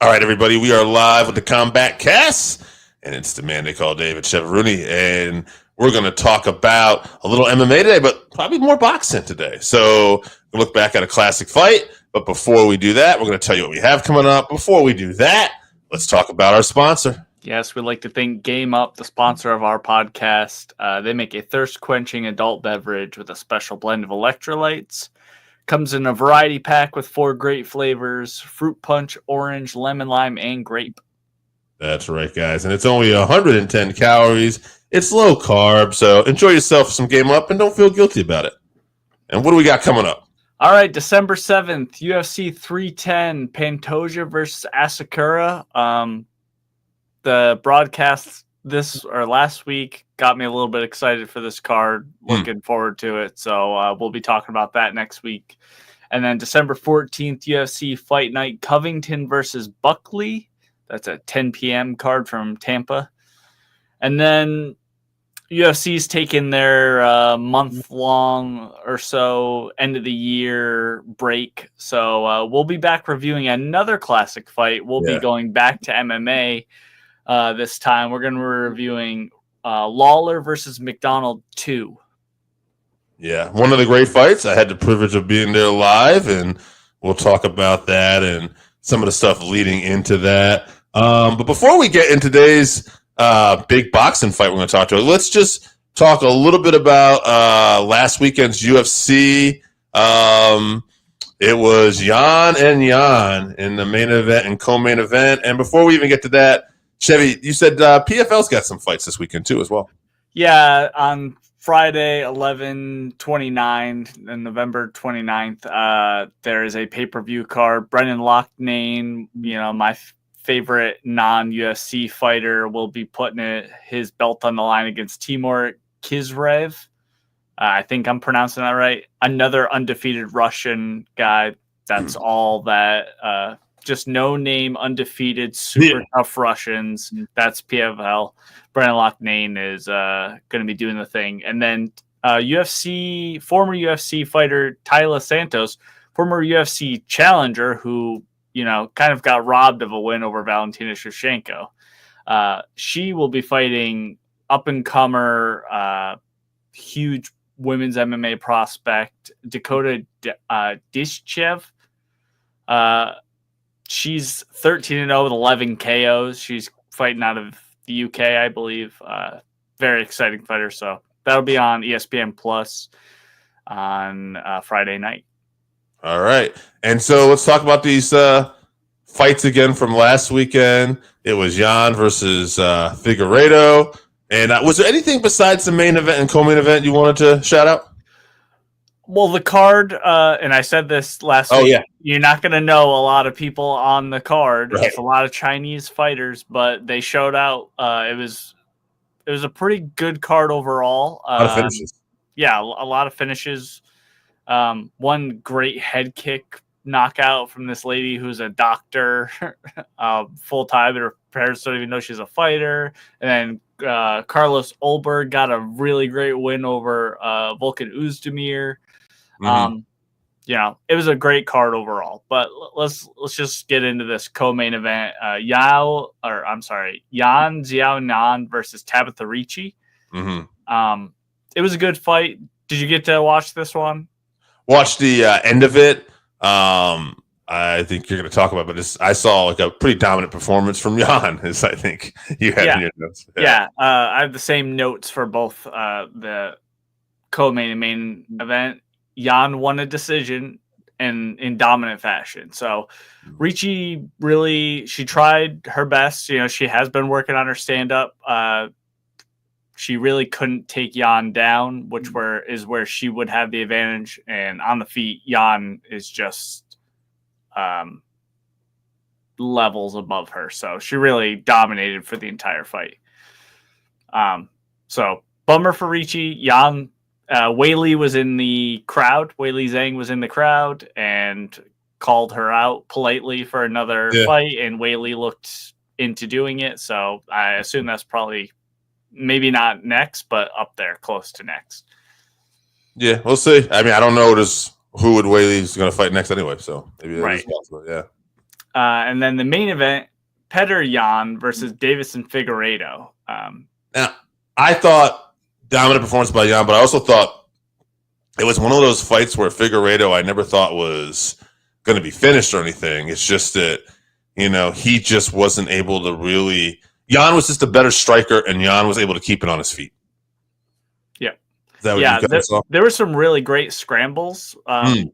All right, everybody, we are live with the Combatcast, and it's the man they call David Chevy, and we're going to talk about a little MMA today, but probably more boxing today. So we'll look back at a classic fight, but before we do that, we're going to tell you what we have coming up. Before we do that, let's talk about our sponsor. Yes, we'd like to thank Game Up, the sponsor of our podcast. They make a thirst-quenching adult beverage with a special blend of electrolytes. Comes in a variety pack with 4 great flavors: fruit punch, orange, lemon lime, and grape. That's right, guys. And it's only 110 calories. It's low carb, so enjoy yourself some Game Up and don't feel guilty about it. And what do we got coming up? All right, December 7th, UFC 310, Pantoja versus Asakura. The broadcast last week got me a little bit excited for this card. Looking forward to it. So we'll be talking about that next week. And then December 14th, UFC Fight Night, Covington versus Buckley. That's a 10 p.m. card from Tampa. And then UFC's taking their month-long or so end-of-the-year break. So we'll be back reviewing another classic fight. We'll be going back to MMA. This time we're going to be reviewing Lawler versus McDonald 2. Yeah, one of the great fights. I had the privilege of being there live, and we'll talk about that and some of the stuff leading into that. But before we get into today's big boxing fight we're going to talk to, let's just talk a little bit about last weekend's UFC. It was Jan and Jan in the main event and co-main event. And before we even get to that, Chevy, you said PFL's got some fights this weekend too as well. Yeah, on Friday, 11/29 and November 29th, there is a pay-per-view card. Brendan Loughnane, my favorite non-UFC fighter, will be putting his belt on the line against Timur Kizrev. I think I'm pronouncing that right. Another undefeated Russian guy. That's all that... just no-name, undefeated, super tough Russians. That's PFL. Brendan Loughnane is going to be doing the thing. And then former UFC fighter Tyler Santos, former UFC challenger who, kind of got robbed of a win over Valentina Shevchenko. She will be fighting up-and-comer, huge women's MMA prospect, Dakota Dishchev. She's 13-0 with 11 KOs. She's fighting out of the UK, I believe. Very exciting fighter. So that'll be on ESPN Plus on Friday night. All right. And so let's talk about these fights again from last weekend. It was Jan versus Figueiredo. And was there anything besides the main event and co-main event you wanted to shout out? Well, the card, and I said this last week, yeah. You're not going to know a lot of people on the card. Right. It's a lot of Chinese fighters, but they showed out. It was a pretty good card overall. A lot of finishes. Yeah, a lot of finishes. One great head kick knockout from this lady who's a doctor full-time, and her parents don't even know she's a fighter. And then Carlos Olberg got a really great win over Volkan Oezdemir. It was a great card overall. But let's just get into this co-main event. Yan Xiaonan versus Tabitha Ricci. It was a good fight. Did you get to watch this one? Watch the end of it. I think you're going to talk about, but I saw like a pretty dominant performance from Jan, as I think you had in your notes. Yeah. I have the same notes for both the co-main and main event. Jan won a decision in dominant fashion. So Ricci she tried her best. She has been working on her stand-up. She really couldn't take Jan down, which is where she would have the advantage. And on the feet, Jan is just levels above her. So she really dominated for the entire fight. So bummer for Ricci. Jan, Weili was in the crowd. Weili Zhang was in the crowd and called her out politely for another fight. And Weili looked into doing it. So I assume that's probably maybe not next, but up there, close to next. Yeah, we'll see. I mean, I don't know who Weili's going to fight next anyway, so maybe that is possible. Yeah. And then the main event, Petr Yan versus Davison Figueiredo. Now, I thought dominant performance by Yan, but I also thought it was one of those fights where Figueiredo I never thought was going to be finished or anything. It's just that, he just wasn't able to really. Yan was just a better striker, and Yan was able to keep it on his feet. Yeah. Is that what you guys saw? There were some really great scrambles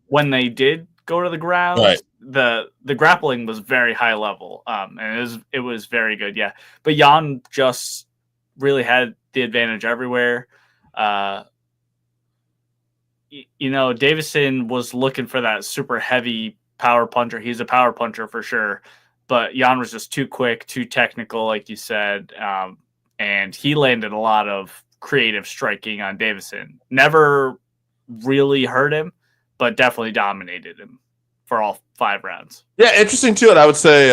when they did go to the ground. Right. The grappling was very high level, and it was very good. Yeah, but Yan just really had the advantage everywhere. Davison was looking for that super heavy power puncher. He's a power puncher for sure, but Yan was just too quick, too technical, like you said, and he landed a lot of creative striking on Davison. Never really hurt him, but definitely dominated him for all 5 rounds. Yeah, interesting too. And I would say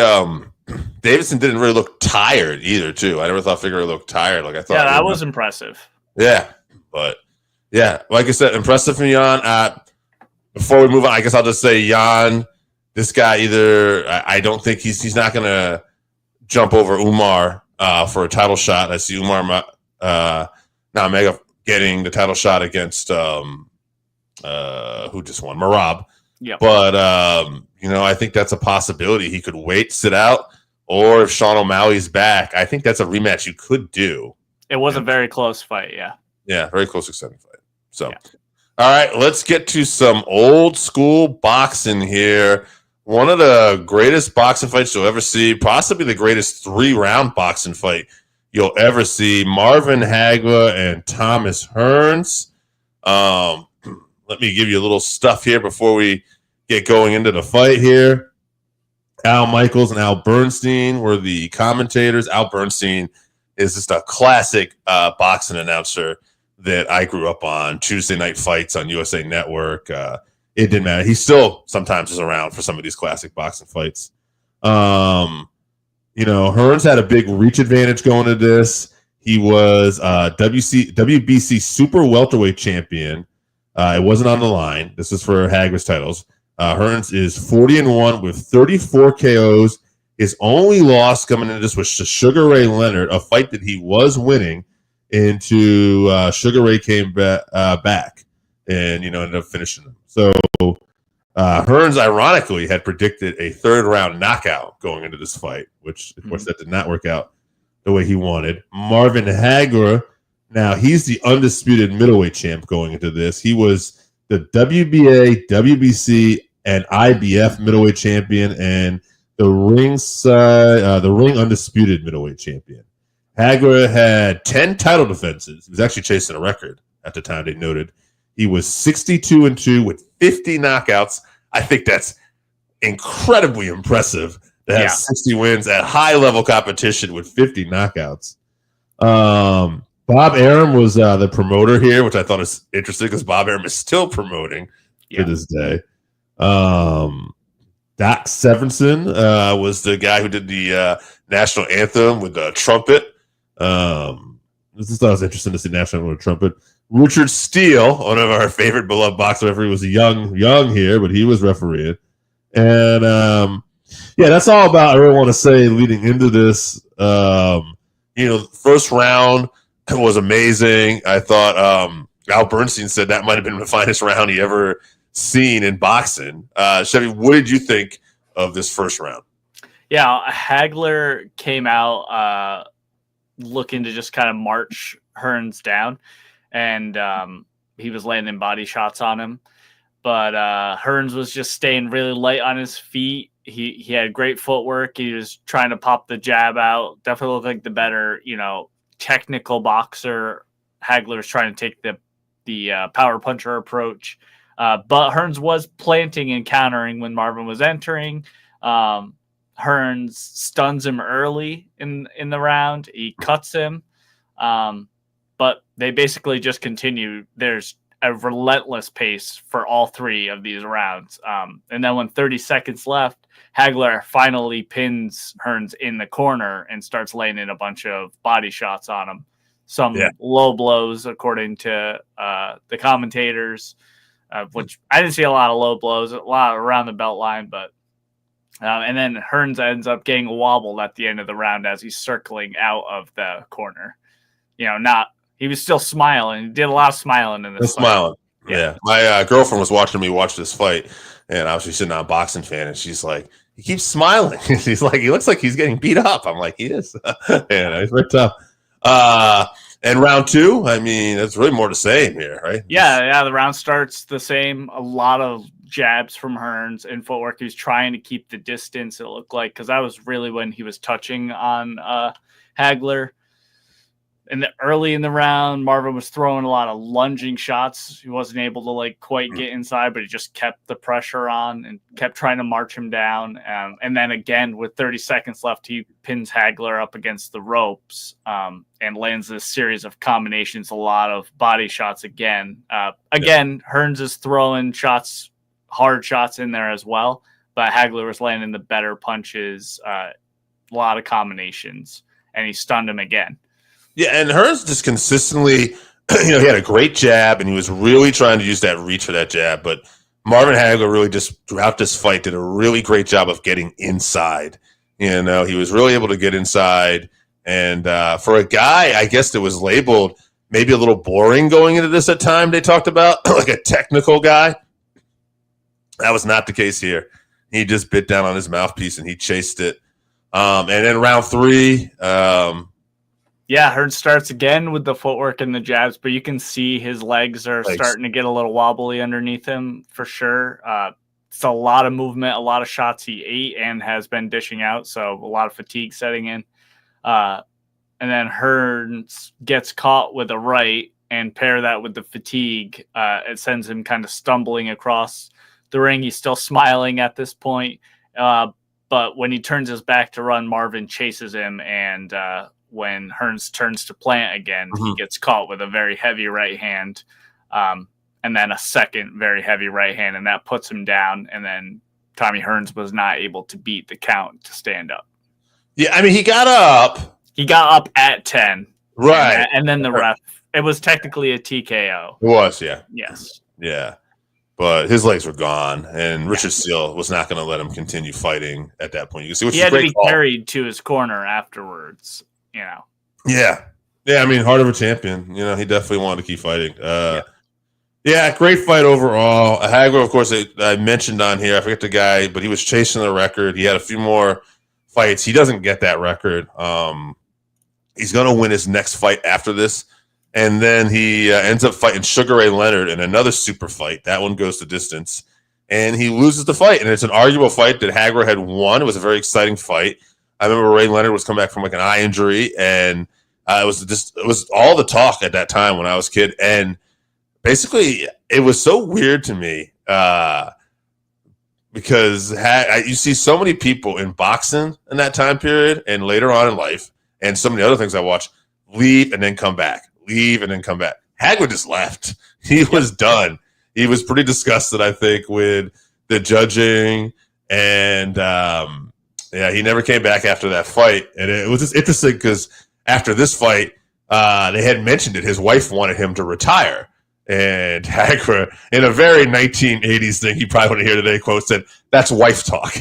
Davison didn't really look tired either, too. I never thought Figueiredo looked tired. Like I thought. Yeah, that was impressive. Yeah, but yeah, like I said, impressive from Yan. Before we move on, I guess I'll just say Yan. This guy I don't think he's not going to jump over Umar for a title shot. I see Umar Nurmagomedov getting the title shot against who just won, Merab. Yeah, but I think that's a possibility. He could wait, sit out, or if Sean O'Malley's back, I think that's a rematch you could do. It was a very close fight. Yeah, very close, exciting fight. So, All right, let's get to some old school boxing here. One of the greatest boxing fights you'll ever see, possibly the greatest 3-round boxing fight you'll ever see. Marvin Hagler and Thomas Hearns. Let me give you a little stuff here before we get going into the fight here. Al Michaels and Al Bernstein were the commentators. Al Bernstein is just a classic boxing announcer that I grew up on. Tuesday night fights on USA Network. It didn't matter. He still sometimes is around for some of these classic boxing fights. Hearns had a big reach advantage going to this. He was WBC super welterweight champion. It wasn't on the line. This is for Hagler's titles. Hearns is 40-1 with 34 KOs. His only loss coming into this was to Sugar Ray Leonard, a fight that he was winning. Into Sugar Ray came back and ended up finishing him. So Hearns, ironically, had predicted a 3rd-round knockout going into this fight, which of course that did not work out the way he wanted. Marvin Hagler. Now, he's the undisputed middleweight champ going into this. He was the WBA, WBC, and IBF middleweight champion and the ring undisputed middleweight champion. Hagler had 10 title defenses. He was actually chasing a record at the time, they noted. He was 62-2 with 50 knockouts. I think that's incredibly impressive to have 60 wins at high-level competition with 50 knockouts. Bob Arum was the promoter here, which I thought was interesting because Bob Arum is still promoting to this day. Doc Severinsen was the guy who did the national anthem with the trumpet. This was interesting to see national anthem with a trumpet. Richard Steele, one of our favorite beloved boxer referee, was young here, but he was refereeing. And that's all about I really want to say leading into this. First round was amazing. I thought Al Bernstein said that might have been the finest round he ever seen in boxing. Chevy, what did you think of this first round? Yeah, Hagler came out looking to just kind of march Hearns down, and he was landing body shots on him. But Hearns was just staying really light on his feet. He had great footwork. He was trying to pop the jab out. Definitely looked like the better, technical boxer. Hagler was trying to take the power puncher approach. But Hearns was planting and countering when Marvin was entering. Hearns stuns him early in the round. He cuts him. But they basically just continue. There's a relentless pace for all 3 of these rounds. And then when 30 seconds left, Haggler finally pins Hearns in the corner and starts laying in a bunch of body shots on him. Some low blows, according to the commentators, which I didn't see a lot of low blows, a lot around the belt line, but And then Hearns ends up getting wobbled at the end of the round as he's circling out of the corner. He was still smiling. He did a lot of smiling in this fight. Smiling. Yeah. My girlfriend was watching me watch this fight, and obviously she's not a boxing fan, and she's like, he keeps smiling. She's like, he looks like he's getting beat up. I'm like, he is. Yeah, he's very tough. And round 2, I mean, there's really more to say here, right? Yeah, the round starts the same. A lot of jabs from Hearns and footwork. He was trying to keep the distance, it looked like, because that was really when he was touching on Haggler. And early in the round, Marvin was throwing a lot of lunging shots. He wasn't able to quite get inside, but he just kept the pressure on and kept trying to march him down. And then again, with 30 seconds left, he pins Haggler up against the ropes and lands this series of combinations, a lot of body shots again. Hearns is throwing shots, hard shots in there as well, but Haggler was landing the better punches, a lot of combinations, and he stunned him again. Yeah, and Hearns just consistently, he had a great jab, and he was really trying to use that reach for that jab. But Marvin Hagler really just throughout this fight did a really great job of getting inside. He was really able to get inside. And for a guy, I guess that was labeled maybe a little boring going into this at time, they talked about like a technical guy. That was not the case here. He just bit down on his mouthpiece and he chased it. And then round 3, Hearns starts again with the footwork and the jabs, but you can see his legs are starting to get a little wobbly underneath him for sure. It's a lot of movement, a lot of shots he ate and has been dishing out, so a lot of fatigue setting in. And then Hearns gets caught with a right, and pair that with the fatigue, it sends him kind of stumbling across the ring. He's still smiling at this point, but when he turns his back to run, Marvin chases him, and when Hearns turns to plant again, he gets caught with a very heavy right hand, and then a second very heavy right hand, and that puts him down. And then Tommy Hearns was not able to beat the count to stand up. Yeah, I mean, he got up. He got up at 10. Right. And then the ref, it was technically a TKO. It was, yeah. Yes. Yeah. But his legs were gone, and Richard Steele was not going to let him continue fighting at that point. You can see, which he is had a great to be call. carried to his corner afterwards. Yeah. I mean, heart of a champion. He definitely wanted to keep fighting. Great fight overall. Haggler, of course, I mentioned on here. I forget the guy, but he was chasing the record. He had a few more fights. He doesn't get that record. He's going to win his next fight after this. And then he ends up fighting Sugar Ray Leonard in another super fight. That one goes the distance. And he loses the fight. And it's an arguable fight that Haggler had won. It was a very exciting fight. I remember Ray Leonard was coming back from an eye injury. And it was all the talk at that time when I was a kid. And basically, it was so weird to me because you see so many people in boxing in that time period and later on in life, and so many other things I watched, leave and then come back. Leave and then come back. Haggler just left. He was done. He was pretty disgusted, I think, with the judging, and he never came back after that fight. And it was just interesting because after this fight, they had mentioned it. His wife wanted him to retire, and Haggler, in a very 1980s thing, he probably want to hear today, quote said, "That's wife talk."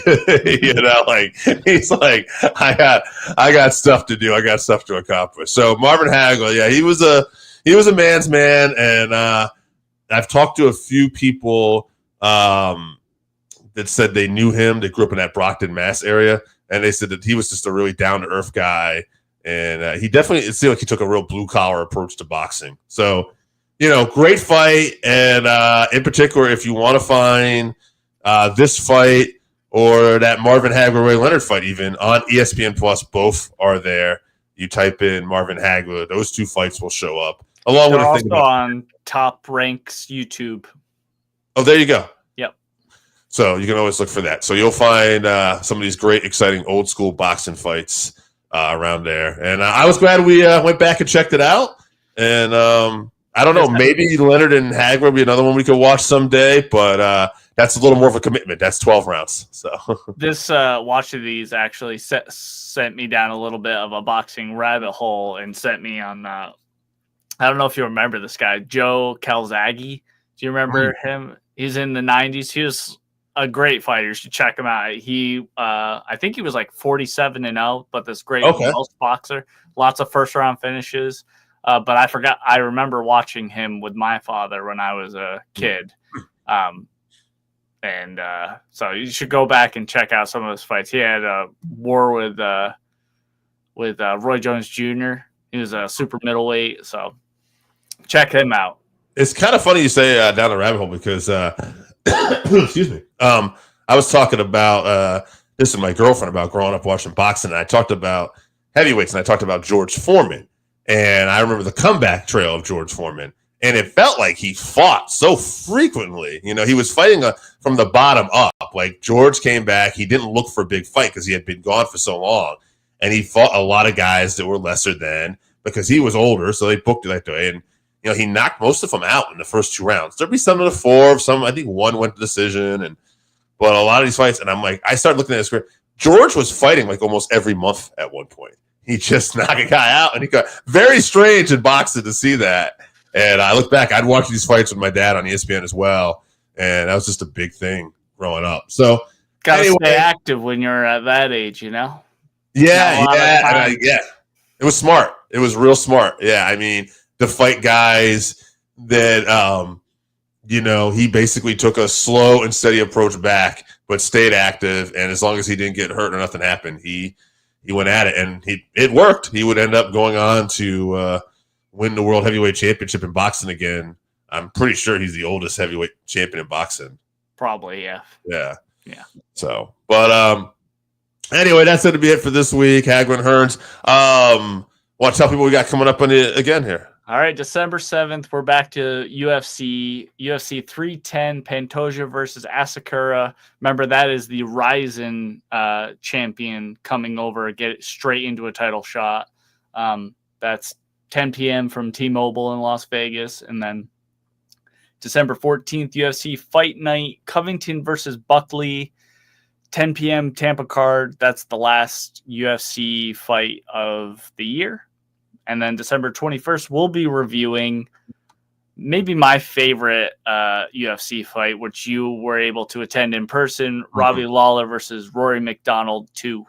He's like, I got stuff to do. I got stuff to accomplish. So Marvin Hagler, he was a man's man, and I've talked to a few people that said they knew him. They grew up in that Brockton, Mass area, and they said that he was just a really down to earth guy, and he definitely, it seemed like he took a real blue collar approach to boxing. So, great fight, and in particular, if you want to find this fight or that Marvin Hagler Ray Leonard fight, even on ESPN Plus, both are there. You type in Marvin Hagler; those two fights will show up. Along They're with also on Top Ranks YouTube. Oh, there you go. Yep. So you can always look for that. So you'll find some of these great, exciting old school boxing fights around there. And I was glad we went back and checked it out. And I don't know, maybe Leonard and Hagler will be another one we could watch someday, but that's a little more of a commitment. That's 12 rounds. So this watch of these actually sent me down a little bit of a boxing rabbit hole and sent me on. I don't know if you remember this guy, Joe Calzaghe. Do you remember him? He's in the 90s. He was a great fighter. You should check him out. He, I think he was like 47-0, but this great Welsh boxer. Lots of first round finishes. But I remember watching him with my father when I was a kid. So you should go back and check out some of his fights. He had a war with Roy Jones Jr. He was a super middleweight. So check him out. It's kind of funny you say down the rabbit hole because, excuse me. I was talking about this with my girlfriend about growing up watching boxing, and I talked about heavyweights, and I talked about George Foreman, and I remember the comeback trail of George Foreman, and it felt like he fought so frequently. You know, he was fighting from the bottom up. Like George came back, he didn't look for a big fight because he had been gone for so long, and he fought a lot of guys that were lesser than because he was older, so they booked it that way, and you know, he knocked most of them out in the first 2 rounds. There'd be some in the 4, some, I think 1 went to decision, but a lot of these fights, and I'm like, I started looking at his career. George was fighting like almost every month at one point. He just knocked a guy out, and he got very strange in boxing to see that. And I look back, I'd watch these fights with my dad on ESPN as well, and that was just a big thing growing up. So, gotta stay active when you're at that age, you know? Yeah. It was smart. It was real smart. Yeah, I mean, to fight guys that, you know, he basically took a slow and steady approach back, but stayed active. And as long as he didn't get hurt or nothing happened, he went at it, and it worked. He would end up going on to win the World Heavyweight Championship in boxing again. I'm pretty sure he's the oldest heavyweight champion in boxing. Probably, yeah. Yeah. So, but anyway, that's going to be it for this week. Haggler and Hearns. Want to tell people we got coming up on it again here? All right, December 7th, we're back to UFC 310, Pantoja versus Asakura. Remember, that is the Ryzen champion coming over, get straight into a title shot. That's 10 p.m. from T-Mobile in Las Vegas. And then December 14th, UFC Fight Night, Covington versus Buckley, 10 p.m. Tampa card. That's the last UFC fight of the year. And then December 21st, we'll be reviewing maybe my favorite UFC fight, which you were able to attend in person, Robbie Lawler versus Rory McDonald 2.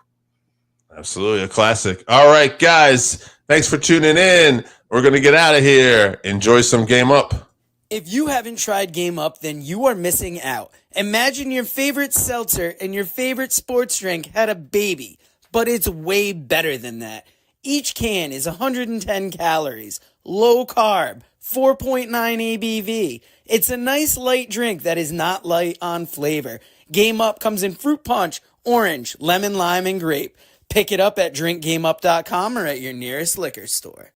Absolutely, a classic. All right, guys, thanks for tuning in. We're going to get out of here. Enjoy some Game Up. If you haven't tried Game Up, then you are missing out. Imagine your favorite seltzer and your favorite sports drink had a baby, but it's way better than that. Each can is 110 calories, low carb, 4.9 ABV. It's a nice light drink that is not light on flavor. Game Up comes in fruit punch, orange, lemon, lime, and grape. Pick it up at drinkgameup.com or at your nearest liquor store.